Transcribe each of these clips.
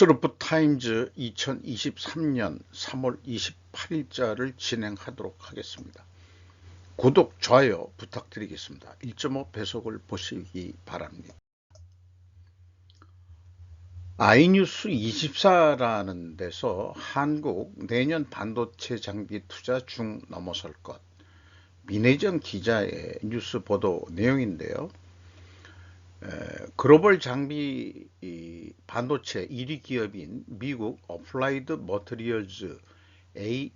스루프 타임즈 2023년 3월 28일자를 진행하도록 하겠습니다. 구독, 좋아요 부탁드리겠습니다. 1.5 배속을 보시기 바랍니다. 아이뉴스 24라는 데서 한국 내년 반도체 장비 투자 중 넘어설 것, 민혜정 기자의 뉴스 보도 내용인데요. 글로벌 장비 반도체 1위 기업인 미국 어플라이드 머티리얼즈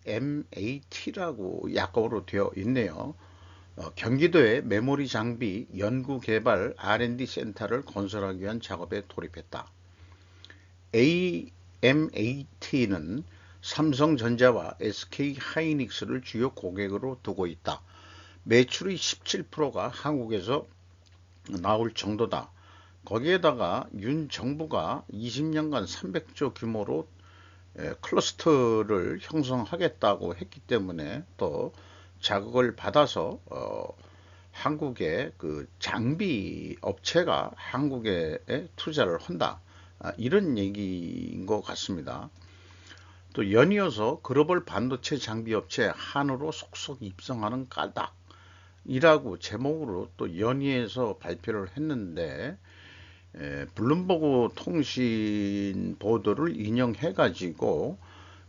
AMAT라고 약어로 되어 있네요. 경기도에 메모리 장비 연구개발 R&D 센터를 건설하기 위한 작업에 돌입했다. AMAT는 삼성전자와 SK하이닉스를 주요 고객으로 두고 있다. 매출의 17%가 한국에서 나올 정도다. 거기에다가 윤 정부가 20년간 300조 규모로 클러스터를 형성하겠다고 했기 때문에 또 자극을 받아서 한국의 그 장비 업체가 한국에 투자를 한다. 이런 얘기인 것 같습니다. 또 연이어서 글로벌 반도체 장비 업체 한으로 속속 입성하는 까닭 이라고 제목으로 또 연이어서 발표를 했는데, 블룸버그 통신 보도를 인용해 가지고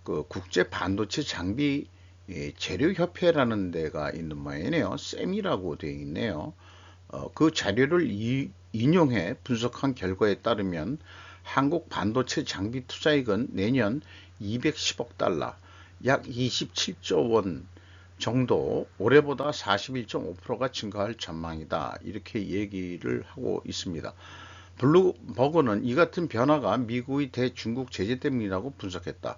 그 국제 반도체 장비 재료협회라는 데가 있는 모양이네요. 셈이라고 되어 있네요. 그 자료를 인용해 분석한 결과에 따르면 한국 반도체 장비 투자액은 내년 210억 달러, 약 27조 원 정도, 올해보다 41.5%가 증가할 전망이다. 이렇게 얘기를 하고 있습니다. 블룸버그는 이 같은 변화가 미국의 대중국 제재 때문이라고 분석했다.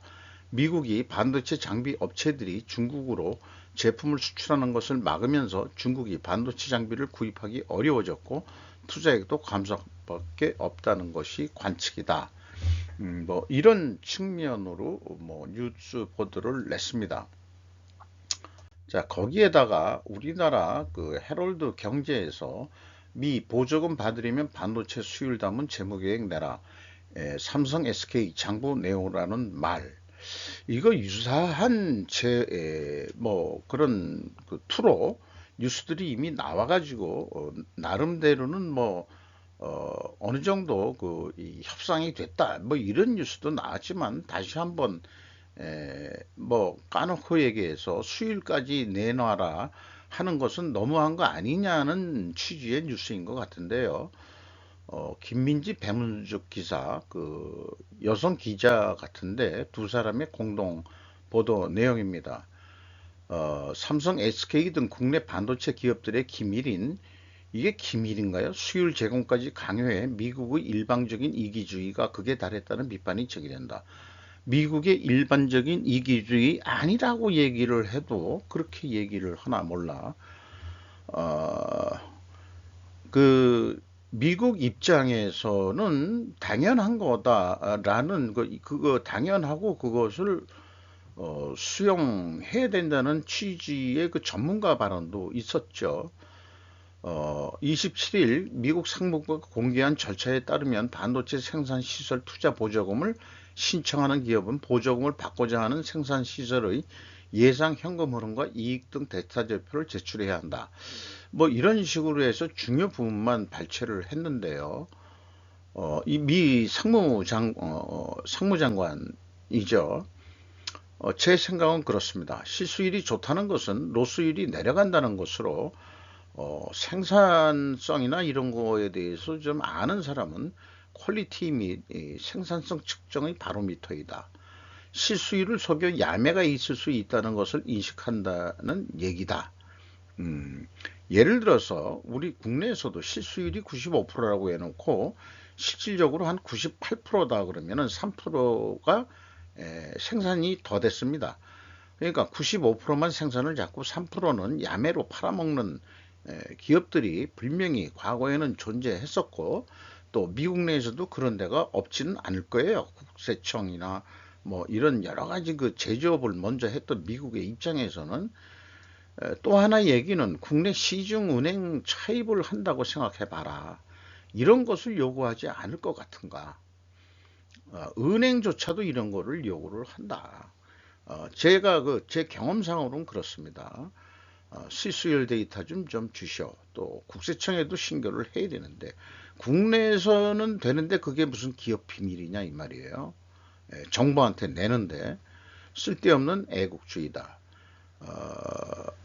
미국이 반도체 장비 업체들이 중국으로 제품을 수출하는 것을 막으면서 중국이 반도체 장비를 구입하기 어려워졌고 투자액도 감소밖에 없다는 것이 관측이다. 이런 측면으로 뉴스 보도를 냈습니다. 자, 거기에다가 우리나라 그 헤럴드 경제에서 미 보조금 받으려면 반도체 수율 담은 재무계획 내라. 삼성 SK 장부 내오라는 말. 이거 유사한 그런 그 투로 뉴스들이 이미 나와가지고 나름대로는 어느 정도 이 협상이 됐다. 이런 뉴스도 나왔지만 다시 한번 까놓고 얘기해서 수일까지 내놔라 하는 것은 너무한 거 아니냐는 취지의 뉴스인 것 같은데요. 김민지 배문숙 기사, 그 여성 기자 같은데 두 사람의 공동 보도 내용입니다. 삼성, SK 등 국내 반도체 기업들의 기밀인, 이게 기밀인가요? 수율 제공까지 강요해 미국의 일방적인 이기주의가 극에 달했다는 비판이 제기된다. 미국의 일반적인 이기주의 아니라고 얘기를 해도 그렇게 얘기를 하나 몰라. 그 미국 입장에서는 당연한 거다라는 그거 당연하고 그것을 수용해야 된다는 취지의 그 전문가 발언도 있었죠. 27일 미국 상무부가 공개한 절차에 따르면 반도체 생산 시설 투자 보조금을 신청하는 기업은 보조금을 받고자 하는 생산 시설의 예상 현금 흐름과 이익 등 데이터제표를 제출해야 한다. 이런 식으로 해서 중요 부분만 발췌를 했는데요. 이 미 상무장관이죠. 제 생각은 그렇습니다. 실수율이 좋다는 것은 로스율이 내려간다는 것으로 생산성이나 이런 거에 대해서 좀 아는 사람은 퀄리티 및 생산성 측정의 바로미터이다. 실수율을 속여 야매가 있을 수 있다는 것을 인식한다는 얘기다. 예를 들어서 우리 국내에서도 실수율이 95%라고 해놓고 실질적으로 한 98%다 그러면은 3%가 생산이 더 됐습니다. 그러니까 95%만 생산을 잡고 3%는 야매로 팔아먹는 기업들이 분명히 과거에는 존재했었고, 또 미국 내에서도 그런 데가 없지는 않을 거예요. 국세청이나 이런 여러 가지 그 제조업을 먼저 했던 미국의 입장에서는. 또 하나 얘기는 국내 시중은행 차입을 한다고 생각해 봐라. 이런 것을 요구하지 않을 것 같은가. 은행조차도 이런 거를 요구를 한다. 제가 제 경험상으로는 그렇습니다. 실수율 데이터 좀 주시오. 또 국세청에도 신고를 해야 되는데 국내에서는 되는데 그게 무슨 기업 비밀이냐 이 말이에요. 정부한테 내는데 쓸데없는 애국주의다.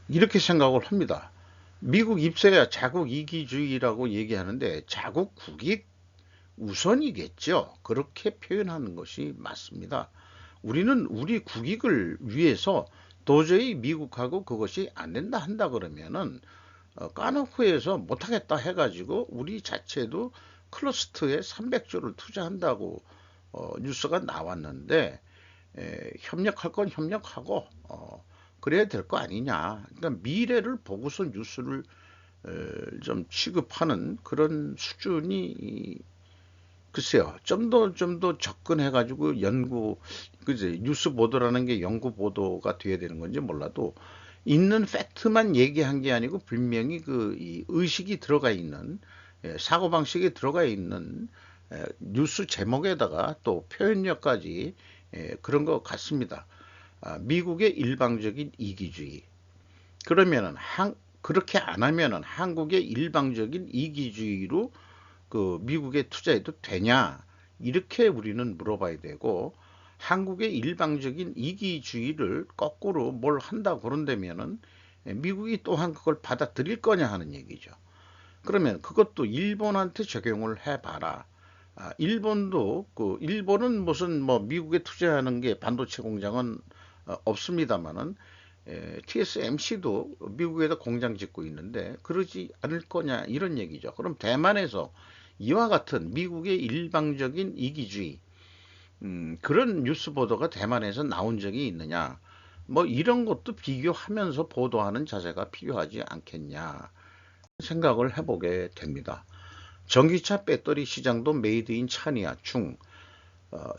이렇게 생각을 합니다. 미국 입세야 자국 이기주의라고 얘기하는데 자국 국익 우선이겠죠. 그렇게 표현하는 것이 맞습니다. 우리는 우리 국익을 위해서 도저히 미국하고 그것이 안 된다 한다 그러면은 까놓고 해서 못하겠다 해가지고 우리 자체도 클러스터에 300조를 투자한다고 뉴스가 나왔는데 협력할 건 협력하고 그래야 될 거 아니냐. 그러니까 미래를 보고서 뉴스를 좀 취급하는 그런 수준이 글쎄요. 좀 더 접근해가지고 그지? 뉴스 보도라는 게 연구 보도가 돼야 되는 건지 몰라도 있는 팩트만 얘기한 게 아니고 분명히 이 의식이 들어가 있는 사고방식이 들어가 있는 뉴스 제목에다가 또 표현력까지 그런 것 같습니다. 미국의 일방적인 이기주의. 그러면은 그렇게 안 하면은 한국의 일방적인 이기주의로 미국에 투자해도 되냐? 이렇게 우리는 물어봐야 되고 한국의 일방적인 이기주의를 거꾸로 뭘 한다 그런다면은 미국이 또한 그걸 받아들일 거냐 하는 얘기죠. 그러면 그것도 일본한테 적용을 해봐라. 일본도 일본은 무슨 뭐 미국에 투자하는 게 반도체 공장은 없습니다만은 TSMC도 미국에다 공장 짓고 있는데 그러지 않을 거냐 이런 얘기죠. 그럼 대만에서 이와 같은 미국의 일방적인 이기주의 그런 뉴스 보도가 대만에서 나온 적이 있느냐 뭐 이런 것도 비교하면서 보도하는 자세가 필요하지 않겠냐 생각을 해보게 됩니다. 전기차 배터리 시장도 메이드 인 차이나 중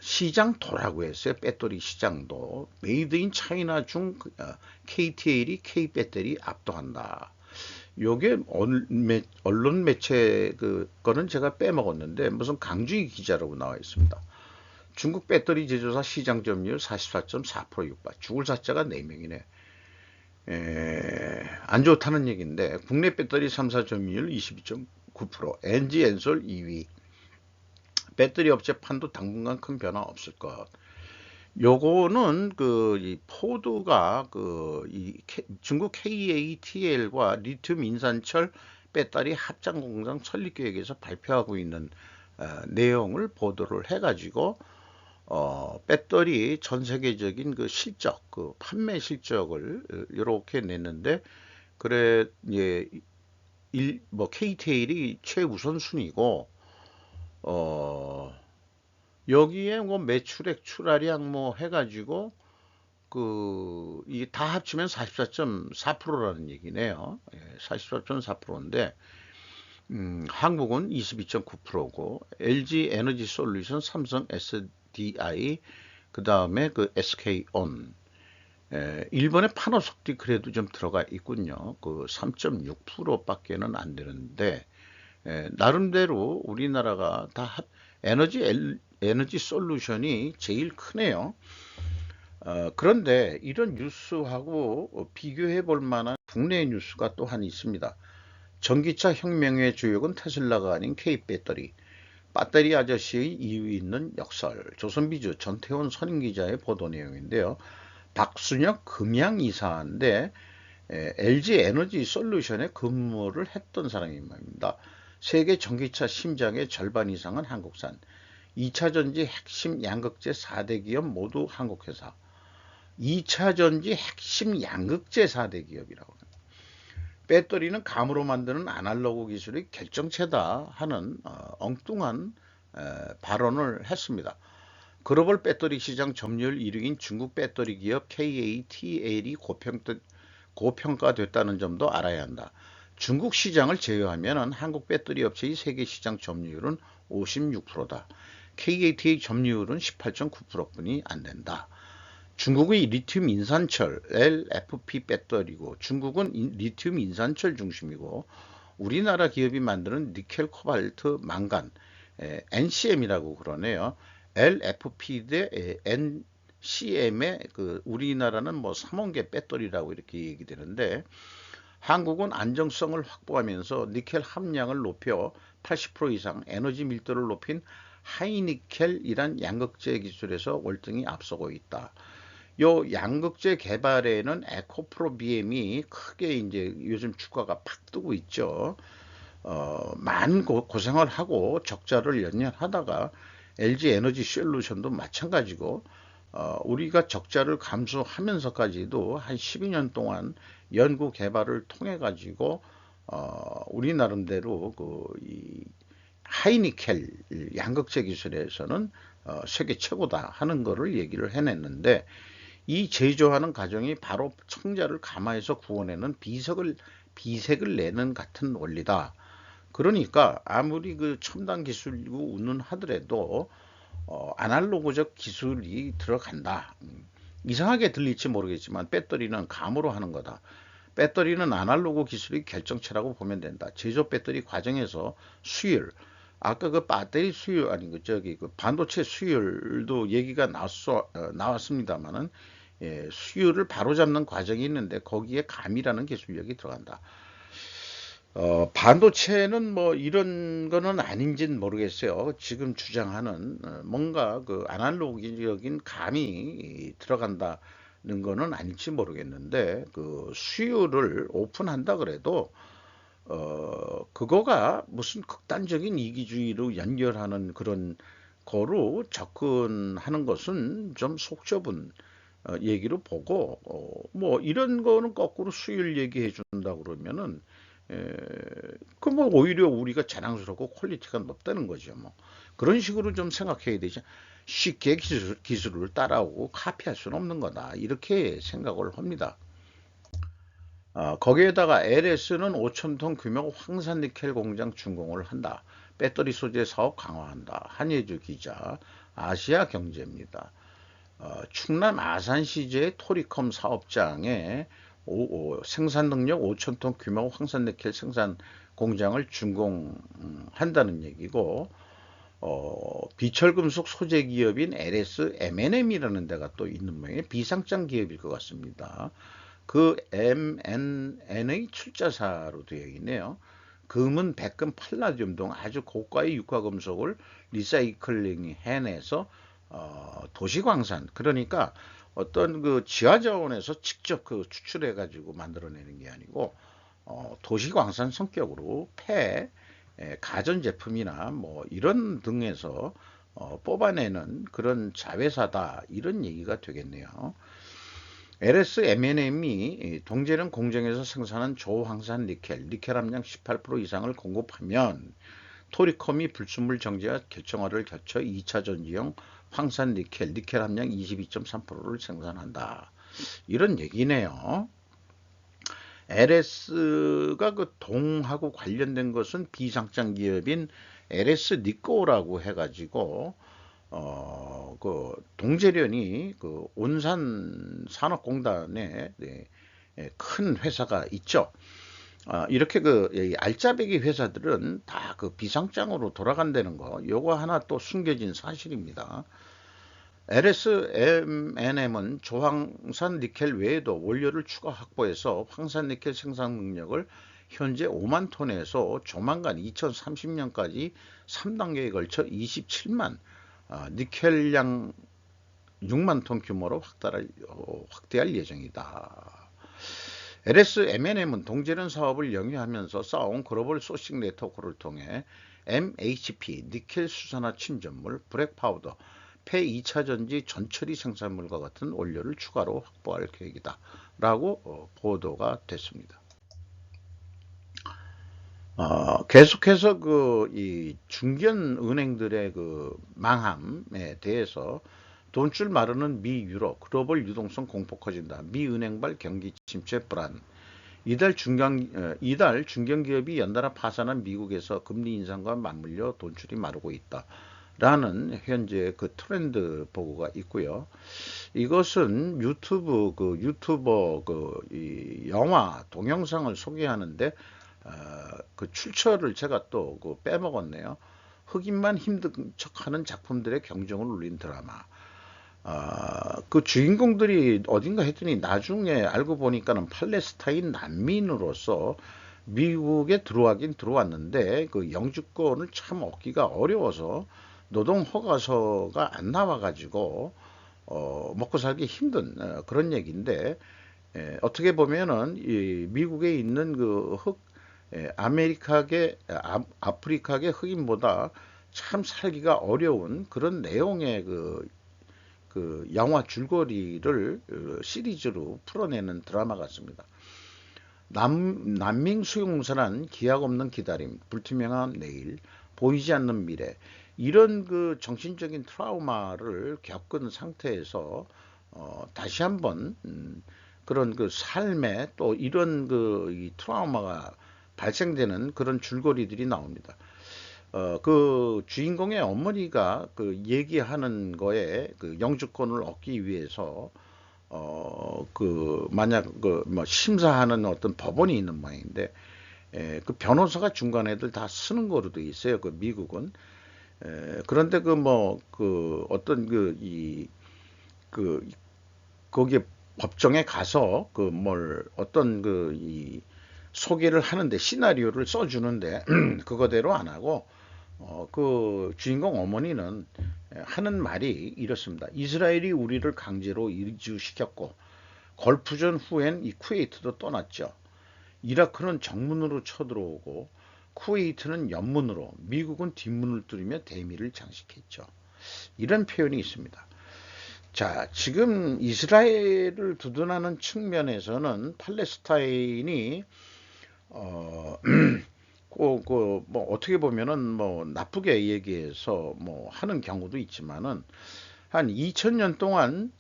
시장 도라고 했어요. 배터리 시장도 메이드 인 차이나 중 KTL이 K배터리 압도한다. 요게 언론 매체 거는 제가 빼먹었는데 무슨 강주희 기자라고 나와 있습니다. 중국 배터리 제조사 시장 점유율 44.4% 육박. 죽을 사자가 4명이네. 안 좋다는 얘기인데 국내 배터리 3사 점유율 22.9%. NG 엔솔 2위. 배터리 업체 판도 당분간 큰 변화 없을 것. 요거는 이 포드가 중국 KATL과 리튬 인산철 배터리 합장 공장 설립 계획에서 발표하고 있는 내용을 보도를 해가지고 배터리 전 세계적인 실적, 판매 실적을 이렇게 냈는데 그래 뭐 KTL이 최우선 순위고 여기에 뭐 매출액 출하량 뭐 해가지고 이게 다 합치면 44.4%라는 얘기네요. 44.4%인데 한국은 22.9%고 LG 에너지 솔루션, 삼성 SDI, 그 다음에 SK온, 일본의 파나소닉 그래도 좀 들어가 있군요. 3.6%밖에는 안 되는데 나름대로 우리나라가 다 에너지 솔루션이 제일 크네요. 그런데 이런 뉴스하고 비교해 볼 만한 국내 뉴스가 또한 있습니다. 전기차 혁명의 주역은 테슬라가 아닌 K배터리. 배터리 아저씨의 이유 있는 역설. 조선비주 전태원 선임기자의 보도 내용인데요. 박순혁 금양이사인데 LG 에너지 솔루션에 근무를 했던 사람이 말입니다. 세계 전기차 심장의 절반 이상은 한국산. 2차전지 핵심 양극재 4대 기업 모두 한국회사. 2차전지 핵심 양극재 4대 기업이라고 합니다. 배터리는 감으로 만드는 아날로그 기술의 결정체다 하는 엉뚱한 발언을 했습니다. 글로벌 배터리 시장 점유율 1위인 중국 배터리 기업 KATL이 고평가됐다는 점도 알아야 한다. 중국 시장을 제외하면 한국 배터리 업체의 세계 시장 점유율은 56%다. KAT의 점유율은 18.9%뿐이 안 된다. 중국의 리튬 인산철 LFP 배터리고 중국은 리튬 인산철 중심이고 우리나라 기업이 만드는 니켈, 코발트, 망간 NCM이라고 그러네요. LFP 대 NCM의 그 우리나라는 뭐 3원계 배터리라고 이렇게 얘기되는데, 한국은 안정성을 확보하면서 니켈 함량을 높여 80% 이상 에너지 밀도를 높인 하이니켈이란 양극재 기술에서 월등히 앞서고 있다. 요 양극재 개발에는 에코프로비엠이 크게 이제 요즘 주가가 팍 뜨고 있죠. 많은 고생을 하고 적자를 연연하다가 LG 에너지 솔루션도 마찬가지고, 우리가 적자를 감수하면서까지도 한 12년 동안 연구 개발을 통해 가지고 우리 나름대로 이 하이니켈 양극재 기술에서는 세계 최고다 하는 거를 얘기를 해냈는데, 이 제조하는 과정이 바로 청자를 감화해서 구워내는 비색을 내는 같은 원리다. 그러니까 아무리 그 첨단 기술이고 운운하더라도 아날로그적 기술이 들어간다. 이상하게 들릴지 모르겠지만 배터리는 감으로 하는 거다. 배터리는 아날로그 기술이 결정체라고 보면 된다. 제조 배터리 과정에서 수율, 아까 그 배터리 수율 아니 그 반도체 수율도 얘기가 나왔습니다만은, 예, 수율을 바로잡는 과정이 있는데 거기에 감이라는 기술력이 들어간다. 반도체는 뭐 이런 거는 아닌지는 모르겠어요. 지금 주장하는 뭔가 그 아날로그적인 감이 들어간다는 거는 아닐지 모르겠는데, 그 수요를 오픈한다 그래도 그거가 무슨 극단적인 이기주의로 연결하는 그런 거로 접근하는 것은 좀 속 좁은 얘기로 보고, 뭐 이런 거는 거꾸로 수요를 얘기해 준다 그러면은, 그 뭐 오히려 우리가 자랑스럽고 퀄리티가 높다는 거죠. 뭐 그런 식으로 좀 생각해야 되지. 쉽게 기술을 따라오고 카피할 수는 없는 거다. 이렇게 생각을 합니다. 거기에다가 LS는 5천 톤 규모 황산 니켈 공장 준공을 한다. 배터리 소재 사업 강화한다. 한예주 기자, 아시아 경제입니다. 충남 아산시제 토리컴 사업장에 생산 능력 5천 톤 규모 황산니켈 생산 공장을 준공한다는 얘기고, 비철금속 소재 기업인 LS M&M이라는 데가 또 있는 모양의 비상장 기업일 것 같습니다. 그 MNN의 출자사로 되어 있네요. 금은, 백금, 팔라디움 등 아주 고가의 육화금속을 리사이클링 해내서 도시광산, 그러니까 어떤 그 지하자원에서 직접 그 추출해 가지고 만들어내는 게 아니고 도시광산 성격으로 가전제품이나 뭐 이런 등에서 뽑아내는 그런 자회사다, 이런 얘기가 되겠네요. LS M&M이 동제련 공정에서 생산한 저항산 니켈 함량 18% 이상을 공급하면 토리컴이 불순물 정제와 결정화를 거쳐 2차 전지형 황산 니켈 함량 22.3%를 생산한다. 이런 얘기네요. LS가 그 동하고 관련된 것은 비상장 기업인 LS 니코라고 해가지고 그 동제련이 그 온산 산업공단에, 네, 큰 회사가 있죠. 이렇게 그 알짜배기 회사들은 다 그 비상장으로 돌아간다는 거, 요거 하나 또 숨겨진 사실입니다. LS M&M은 조황산 니켈 외에도 원료를 추가 확보해서 황산 니켈 생산 능력을 현재 5만 톤에서 조만간 2030년까지 3단계에 걸쳐 27만, 니켈량 6만 톤 규모로 확대할 예정이다. LS M&M은 동제련 사업을 영위하면서 쌓아온 글로벌 소싱 네트워크를 통해 MHP, 니켈 수산화 침전물, 블랙 파우더, 폐 2차 전지 전처리 생산물과 같은 원료를 추가로 확보할 계획이다 라고 보도가 됐습니다. 계속해서 이 중견 은행들의 그 망함에 대해서 돈줄 마르는 미 유로 글로벌 유동성 공포 커진다. 미 은행발 경기 침체 불안. 이달 중견기업이 연달아 파산한 미국에서 금리 인상과 맞물려 돈줄이 마르고 있다 라는 현재 그 트렌드 보고가 있고요. 이것은 유튜버 이 영화 동영상을 소개하는데 그 출처를 제가 또 그 빼먹었네요. 흑인만 힘든 척하는 작품들의 경쟁을 울린 드라마. 그 주인공들이 어딘가 했더니 나중에 알고 보니까는 팔레스타인 난민으로서 미국에 들어가긴 들어왔는데 그 영주권을 참 얻기가 어려워서 노동 허가서가 안 나와가지고 먹고 살기 힘든 그런 얘기인데, 어떻게 보면은 이 미국에 있는 그 아프리카계 흑인보다 참 살기가 어려운 그런 내용의 그 영화 줄거리를 시리즈로 풀어내는 드라마 같습니다. 난민 수용소란 기약 없는 기다림, 불투명한 내일, 보이지 않는 미래, 이런 그 정신적인 트라우마를 겪은 상태에서 다시 한번 그런 그 삶에 또 이런 이 트라우마가 발생되는 그런 줄거리들이 나옵니다. 그 주인공의 어머니가 그 얘기하는 거에 그 영주권을 얻기 위해서 만약 그 뭐 심사하는 어떤 법원이 있는 모양인데, 그 변호사가 중간에 애들 다 쓰는 거로 돼 있어요. 그 미국은. 그런데 그 어떤 그 거기에 법정에 가서 어떤 이 소개를 하는데 시나리오를 써주는데 그거대로 안 하고 그 주인공 어머니는 하는 말이 이렇습니다. 이스라엘이 우리를 강제로 이주시켰고 걸프전 후엔 이 쿠웨이트도 떠났죠. 이라크는 정문으로 쳐들어오고 쿠웨이트는 옆문으로, 미국은 뒷문을 뚫으며 대미를 장식했죠. 이런 표현이 있습니다. 자, 지금 이스라엘을 두둔하는 측면에서는 팔레스타인이 뭐 어떻게 보면은 뭐 나쁘게 얘기해서 뭐 하는 경우도 있지만은 한 2000년 동안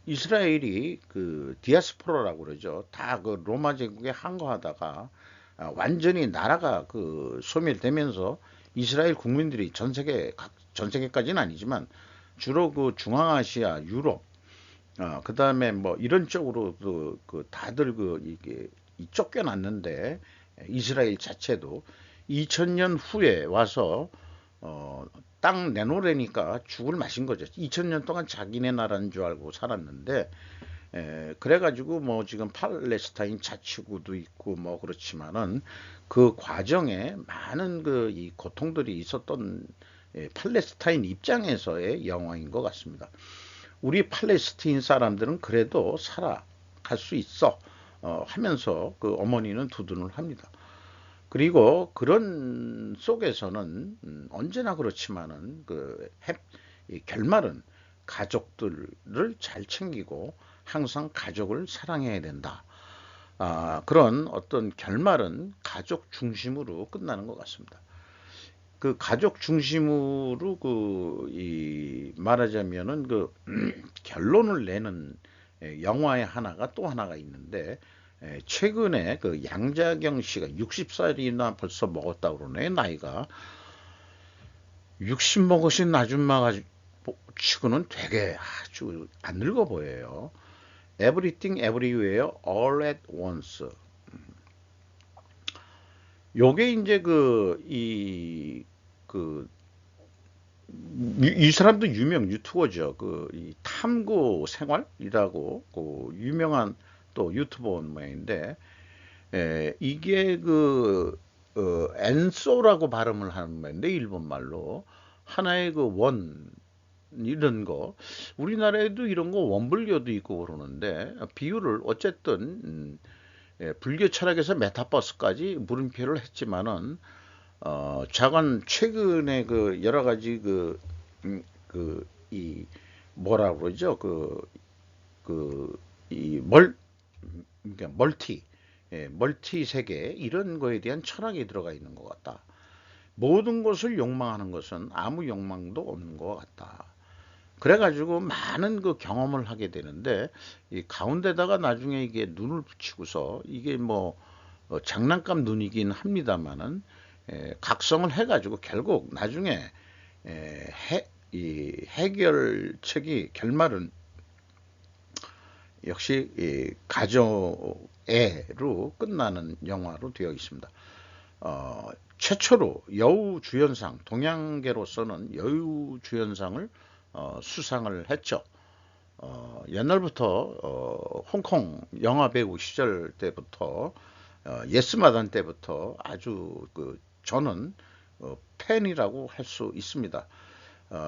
이스라엘이 그 디아스포라라고 그러죠. 다 그 로마 제국에 항거하다가 완전히 나라가 그 소멸되면서 이스라엘 국민들이 전 세계까지는 아니지만 주로 그 중앙아시아, 유럽, 그다음에 뭐 이런 쪽으로 다들 이게 쫓겨났는데, 이스라엘 자체도 2000년 후에 와서 땅 내놓으려니까 죽을 맛인 거죠. 2000년 동안 자기네 나라인 줄 알고 살았는데, 그래가지고 뭐 지금 팔레스타인 자치구도 있고 뭐 그렇지만은 그 과정에 많은 이 고통들이 있었던 팔레스타인 입장에서의 영화인 것 같습니다. 우리 팔레스타인 사람들은 그래도 살아갈 수 있어 하면서 그 어머니는 두둔을 합니다. 그리고 그런 속에서는 언제나 그렇지만은 이 결말은 가족들을 잘 챙기고 항상 가족을 사랑해야 된다. 그런 어떤 결말은 가족 중심으로 끝나는 것 같습니다. 그 가족 중심으로 이 말하자면은 결론을 내는 영화의 또 하나가 있는데, 최근에 그 양자경 씨가 60살이나 벌써 먹었다고 그러네. 나이가 60 먹으신 아줌마가 치고는 되게 아주 안 늙어 보여요. Everything Everywhere All at Once. 요게 이제 이 사람도 유명 유튜버죠. 이 탐구 생활이라고 유명한 또 유튜버 모양인데, 이게 엔소라고 발음을 하는 말인데, 일본 말로 하나의 이런 거, 우리나라에도 이런 거 원불교도 있고 그러는데, 비유를 어쨌든 불교 철학에서 메타버스까지 물음표를 했지만은 최근에 여러 가지 이 뭐라 그러죠? 그러니까 멀티 세계, 이런 거에 대한 철학이 들어가 있는 것 같다. 모든 것을 욕망하는 것은 아무 욕망도 없는 것 같다. 그래가지고 많은 경험을 하게 되는데, 이 가운데다가 나중에 이게 눈을 붙이고서 이게 뭐 장난감 눈이긴 합니다만은 각성을 해가지고 결국 나중에 이 해결책이 결말은 역시 이 가족애로 끝나는 영화로 되어 있습니다. 최초로 여우주연상, 동양계로서는 여우주연상을 수상을 했죠. 옛날부터 홍콩 영화배우 시절 때부터 예스마단 때부터 아주 저는 팬이라고 할 수 있습니다.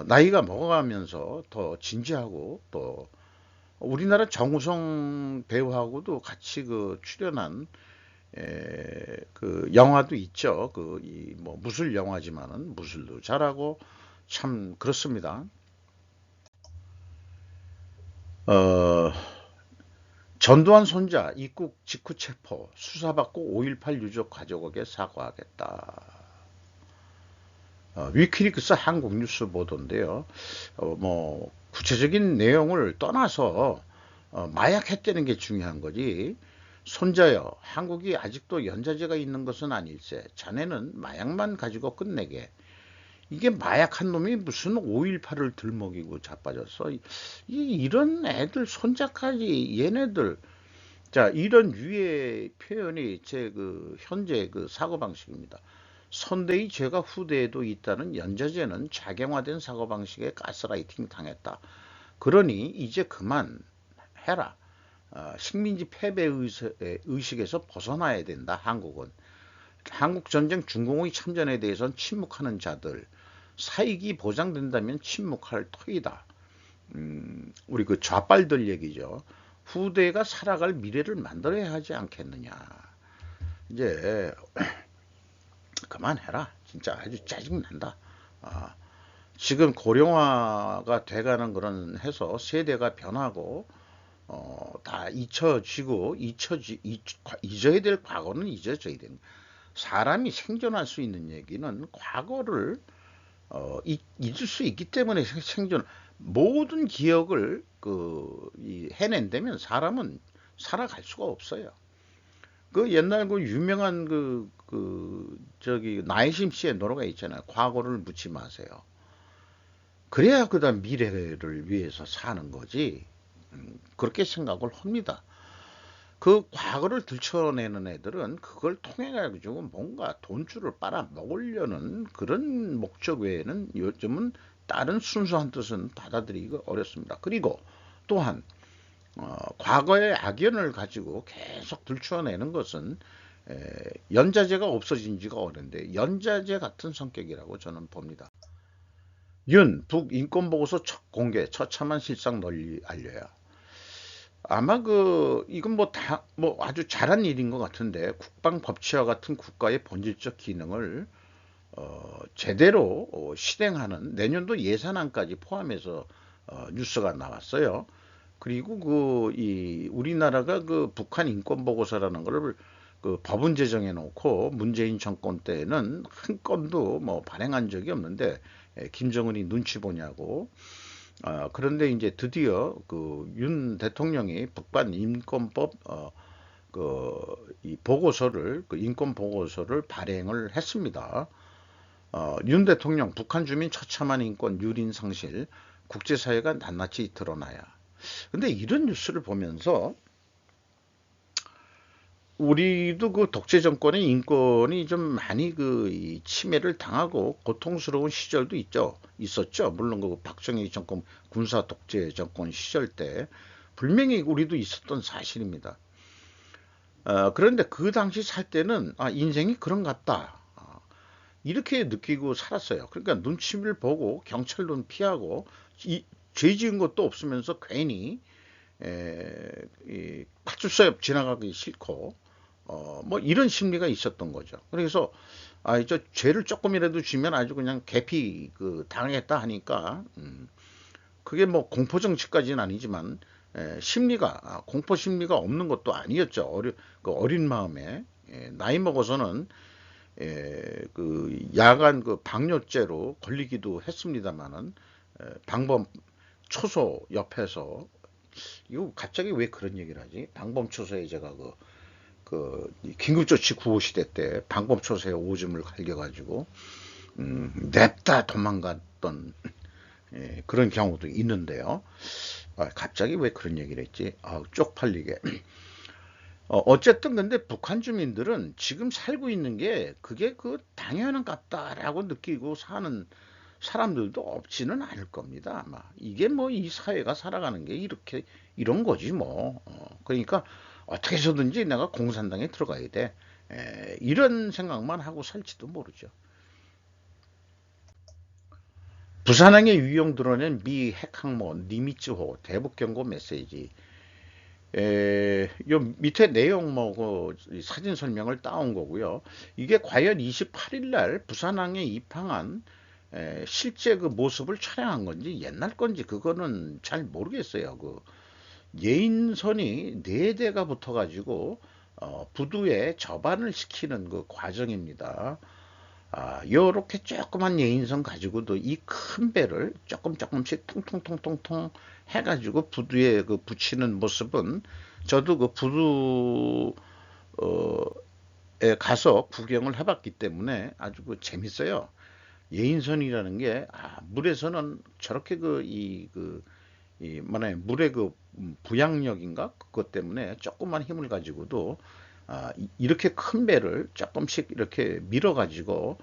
나이가 먹어가면서 더 진지하고 또 우리나라 정우성 배우하고도 같이 출연한 그 영화도 있죠. 뭐 무술 영화지만은 무술도 잘하고 참 그렇습니다. 어, 전두환 손자 입국 직후 체포 수사받고 5.18 유족 가족에게 사과하겠다. 위키리크스 한국 뉴스 보도인데요. 뭐 구체적인 내용을 떠나서 마약 했다는 게 중요한 거지. 손자여, 한국이 아직도 연좌제가 있는 것은 아닐세. 자네는 마약만 가지고 끝내게. 이게 마약한 놈이 무슨 5.18을 들먹이고 자빠졌어. 이런 애들 손자까지 얘네들. 자, 이런 유의 표현이 제 현재 사고방식입니다. 선대의 죄가 후대에도 있다는 연좌제는 작용화된 사고방식에 가스라이팅 당했다. 그러니 이제 그만 해라. 식민지 패배 의식에서 벗어나야 된다. 한국은. 한국전쟁 중공의 참전에 대해서는 침묵하는 자들. 사익이 보장된다면 침묵할 터이다. 우리 좌빨들 얘기죠. 후대가 살아갈 미래를 만들어야 하지 않겠느냐. 이제 그만해라. 진짜 아주 짜증난다. 지금 고령화가 돼가는 그런 해서 세대가 변하고 다 잊혀지고 잊어야 될 과거는 잊어져야 됩니다. 사람이 생존할 수 있는 얘기는 과거를 잊을 수 있기 때문에 생존 모든 기억을 해낸다면 사람은 살아갈 수가 없어요. 옛날 유명한 저기 나혜심 씨의 노래가 있잖아요. 과거를 묻지 마세요. 그래야 그다음 미래를 위해서 사는 거지. 그렇게 생각을 합니다. 과거를 들춰내는 애들은 그걸 통해 가지고 뭔가 돈줄을 빨아 먹으려는 그런 목적 외에는 요즘은 다른 순수한 뜻은 받아들이기가 어렵습니다. 그리고 또한 과거의 악연을 가지고 계속 들춰내는 것은 연좌제가 없어진 지가 오랜데 연좌제 같은 성격이라고 저는 봅니다. 윤 북인권보고서 첫 공개 처참한 실상 널리 알려야. 아마 이건 뭐 아주 잘한 일인 것 같은데 국방법치와 같은 국가의 본질적 기능을 제대로 실행하는 내년도 예산안까지 포함해서 뉴스가 나왔어요. 그리고 우리나라가 북한 인권 보고서라는 거를 법은 제정해 놓고 문재인 정권 때는 한 건도 뭐 발행한 적이 없는데 김정은이 눈치 보냐고. 그런데 이제 드디어 윤 대통령이 북한 인권법 이 보고서를 인권 보고서를 발행을 했습니다. 윤 대통령 북한 주민 처참한 인권 유린 상실 국제사회가 낱낱이 드러나야. 근데 이런 뉴스를 보면서 우리도 독재 정권의 인권이 좀 많이 이 침해를 당하고 고통스러운 시절도 있었죠. 물론 박정희 정권 군사 독재 정권 시절 때 분명히 우리도 있었던 사실입니다. 그런데 그 당시 살 때는 인생이 그런갑다. 이렇게 느끼고 살았어요. 그러니까 눈치를 보고 경찰도 피하고 죄 지은 것도 없으면서 괜히 파출소 옆 지나가기 싫고 뭐 이런 심리가 있었던 거죠. 그래서 저 죄를 조금이라도 지면 아주 그냥 개피 당했다 하니까 그게 뭐 공포 정치까지는 아니지만 심리가 공포 심리가 없는 것도 아니었죠. 어린 마음에 나이 먹어서는 야간 방뇨죄로 걸리기도 했습니다만은 방범 초소 옆에서 이거 갑자기 왜 그런 얘기를 하지? 방범 초소에 제가 긴급조치 구호시대 때 방범 초소에 오줌을 갈겨가지고 냅다 도망갔던 그런 경우도 있는데요. 갑자기 왜 그런 얘기를 했지? 쪽팔리게. 어쨌든 근데 북한 주민들은 지금 살고 있는 게 그게 그 당연한 값다라고 느끼고 사는 사람들도 없지는 않을 겁니다. 아마 이게 뭐 이 사회가 살아가는 게 이렇게 이런 거지 뭐. 그러니까 어떻게 해서든지 내가 공산당에 들어가야 돼. 이런 생각만 하고 살지도 모르죠. 부산항의 위용 드러낸 미 핵항모 니미츠호 대북 경고 메시지. 요 밑에 내용 뭐 그 사진 설명을 따온 거고요. 이게 과연 28일 날 부산항에 입항한 실제 그 모습을 촬영한 건지 옛날 건지 그거는 잘 모르겠어요. 그 예인선이 네 대가 붙어가지고 부두에 접안을 시키는 그 과정입니다. 요렇게 조그만 예인선 가지고도 이 큰 배를 조금씩 통통통통통 해가지고 부두에 그 붙이는 모습은 저도 그 부두에 가서 구경을 해봤기 때문에 아주 그 재밌어요. 예인선이라는 게 물에서는 저렇게 이 뭐냐 물의 그 부양력인가 그것 때문에 조그만 힘을 가지고도 이렇게 큰 배를 조금씩 이렇게 밀어 가지고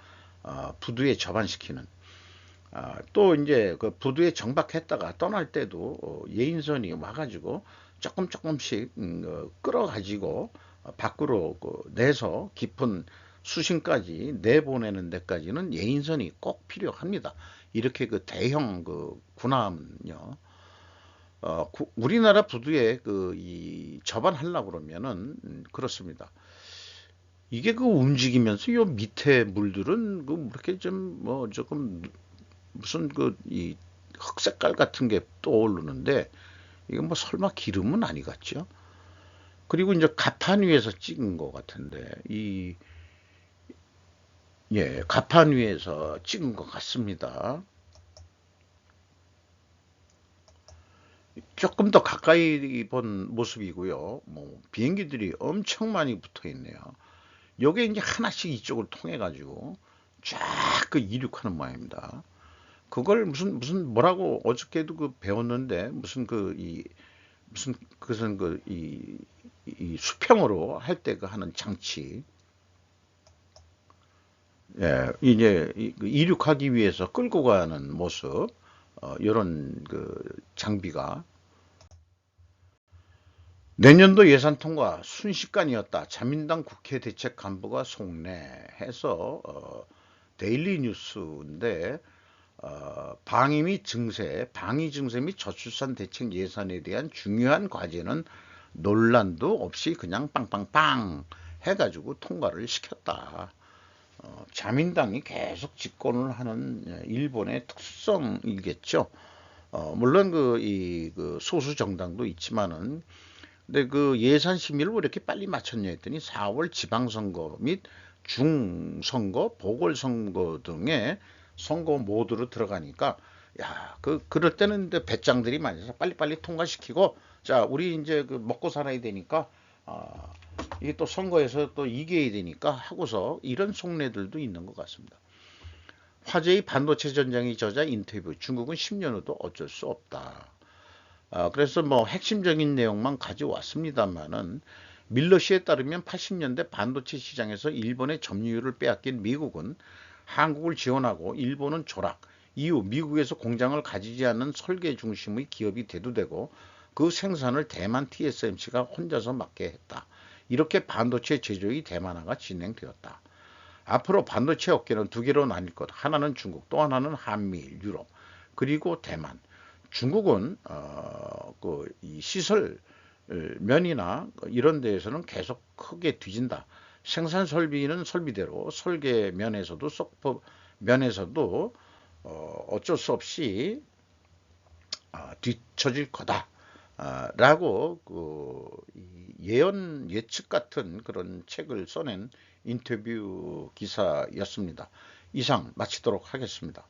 부두에 접안시키는 또 이제 그 부두에 정박했다가 떠날 때도 예인선이 와가지고 조금씩 끌어가지고 밖으로 내서 깊은 수심까지 내보내는 데까지는 예인선이 꼭 필요합니다. 이렇게 그 대형 그 군함요. 우리나라 부두에 이 접안하려고 그러면은 그렇습니다. 이게 그 움직이면서 요 밑에 물들은 그 이렇게 좀 뭐 조금 무슨 그 이 흑색깔 같은 게 떠오르는데 이건 뭐 설마 기름은 아니겠죠? 그리고 이제 가판 위에서 찍은 것 같은데 가판 위에서 찍은 것 같습니다. 조금 더 가까이 본 모습이고요. 뭐 비행기들이 엄청 많이 붙어 있네요. 요게 이제 하나씩 이쪽을 통해 가지고 쫙 그 이륙하는 모양입니다. 그걸 무슨 뭐라고 어저께도 그 배웠는데 무슨 무슨 그것은 이 수평으로 할 때 그 하는 장치. 이제 그 이륙하기 위해서 끌고 가는 모습. 요런 그 장비가 내년도 예산 통과 순식간이었다. 자민당 국회 대책 간부가 속내해서 데일리 뉴스인데 방위 증세 및 저출산 대책 예산에 대한 중요한 과제는 논란도 없이 그냥 빵빵빵 해가지고 통과를 시켰다. 자민당이 계속 집권을 하는 일본의 특성이겠죠. 물론 그 소수 정당도 있지만은 근데 그 예산 심의를 왜 이렇게 빨리 마쳤냐 했더니 4월 지방선거 및 중선거, 보궐선거 등의 선거 모드로 들어가니까 그럴 때는 이제 배짱들이 많아서 빨리빨리 통과시키고 자 우리 이제 그 먹고 살아야 되니까 이게 또 선거에서 또 이겨야 되니까 하고서 이런 속내들도 있는 것 같습니다. 화제의 반도체 전쟁이 저자 인터뷰 중국은 10년 후도 어쩔 수 없다. 그래서 뭐 핵심적인 내용만 가져왔습니다만은 밀러 씨에 따르면 80년대 반도체 시장에서 일본의 점유율을 빼앗긴 미국은 한국을 지원하고 일본은 조락, 이후 미국에서 공장을 가지지 않는 설계 중심의 기업이 대두되고 그 생산을 대만 TSMC가 혼자서 맡게 했다. 이렇게 반도체 제조의 대만화가 진행되었다. 앞으로 반도체 업계는 두 개로 나뉠 것. 하나는 중국, 또 하나는 한미일, 유럽, 그리고 대만. 중국은 이 시설 면이나 이런 데에서는 계속 크게 뒤진다. 생산 설비는 설비대로 설계 면에서도 속법 면에서도 어쩔 수 없이 뒤처질 거다. 라고 예언 예측 같은 그런 책을 써낸 인터뷰 기사였습니다. 이상 마치도록 하겠습니다.